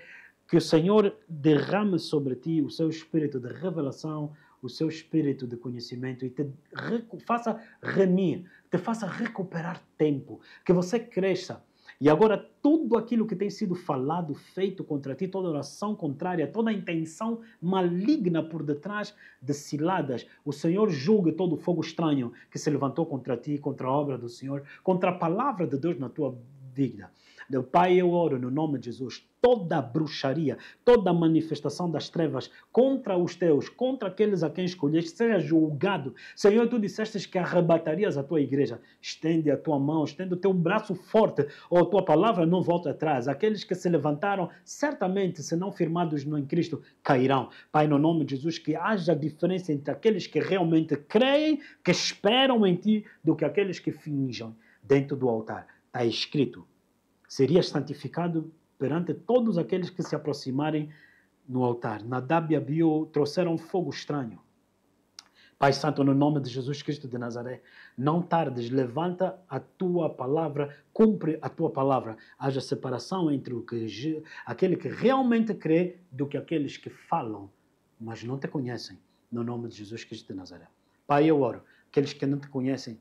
que o Senhor derrame sobre ti o seu espírito de revelação, o seu espírito de conhecimento e te faça remir, te faça recuperar tempo, que você cresça. E agora tudo aquilo que tem sido falado, feito contra ti, toda oração contrária, toda intenção maligna por detrás de ciladas, o Senhor julgue todo o fogo estranho que se levantou contra ti, contra a obra do Senhor, contra a palavra de Deus na tua vida. Meu Pai, eu oro no nome de Jesus, toda bruxaria, toda manifestação das trevas contra os teus, contra aqueles a quem escolheste, seja julgado. Senhor, tu disseste que arrebatarias a tua igreja. Estende a tua mão, estende o teu braço forte, ou a tua palavra não volta atrás. Aqueles que se levantaram, certamente, se não firmados em Cristo, cairão. Pai, no nome de Jesus, que haja diferença entre aqueles que realmente creem, que esperam em ti, do que aqueles que fingem dentro do altar. Está escrito: serias santificado perante todos aqueles que se aproximarem no altar. Nadab e Abiú trouxeram fogo estranho. Pai Santo, no nome de Jesus Cristo de Nazaré, não tardes, levanta a tua palavra, cumpre a tua palavra. Haja separação entre aquele que realmente crê do que aqueles que falam, mas não te conhecem, no nome de Jesus Cristo de Nazaré. Pai, eu oro, aqueles que não te conhecem,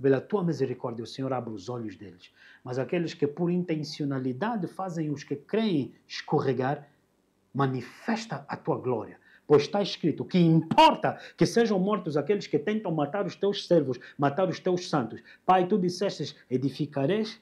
pela tua misericórdia, o Senhor abre os olhos deles. Mas aqueles que por intencionalidade fazem os que creem escorregar, manifesta a tua glória. Pois está escrito que importa que sejam mortos aqueles que tentam matar os teus servos, matar os teus santos. Pai, tu dissestes, edificarias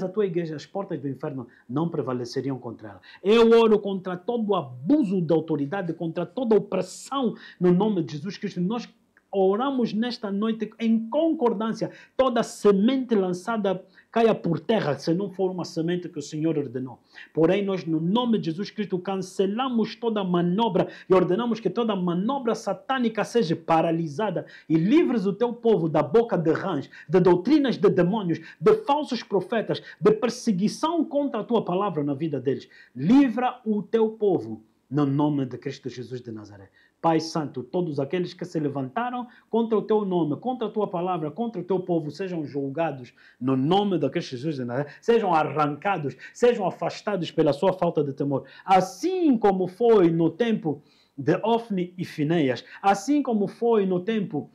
a tua igreja, as portas do inferno não prevaleceriam contra ela. Eu oro contra todo o abuso da autoridade, contra toda a opressão, no nome de Jesus Cristo. Nós oramos nesta noite em concordância. Toda semente lançada caia por terra, se não for uma semente que o Senhor ordenou. Porém, nós, no nome de Jesus Cristo, cancelamos toda manobra e ordenamos que toda manobra satânica seja paralisada e livres o teu povo da boca de rãs, de doutrinas de demônios, de falsos profetas, de perseguição contra a tua palavra na vida deles. Livra o teu povo, no nome de Cristo Jesus de Nazaré. Pai Santo, todos aqueles que se levantaram contra o teu nome, contra a tua palavra, contra o teu povo, sejam julgados no nome de Cristo Jesus de Nazaré, sejam arrancados, sejam afastados pela sua falta de temor. Assim como foi no tempo de Ofni e Finéias, assim como foi no tempo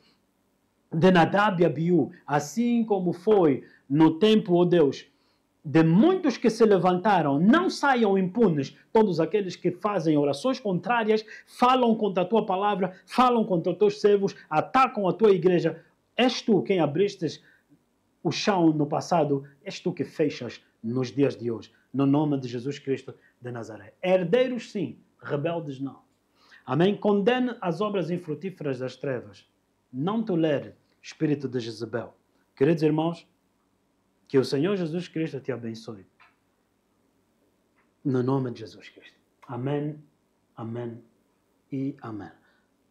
de Nadab e Abiú, assim como foi no tempo, ó Deus, de muitos que se levantaram, não saiam impunes todos aqueles que fazem orações contrárias, falam contra a tua palavra, falam contra os teus servos, atacam a tua igreja. És tu quem abristes o chão no passado, és tu que fechas nos dias de hoje, no nome de Jesus Cristo de Nazaré. Herdeiros sim, rebeldes não. Amém? Condene as obras infrutíferas das trevas. Não tolere espírito de Jezebel. Queridos irmãos, que o Senhor Jesus Cristo te abençoe. No nome de Jesus Cristo. Amém, amém e amém.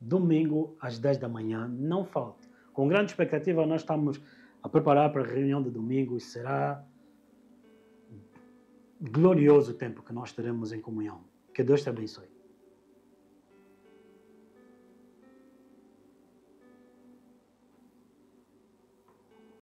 Domingo, às 10 da manhã, não falte. Com grande expectativa, nós estamos a preparar para a reunião de domingo e será glorioso o tempo que nós teremos em comunhão. Que Deus te abençoe.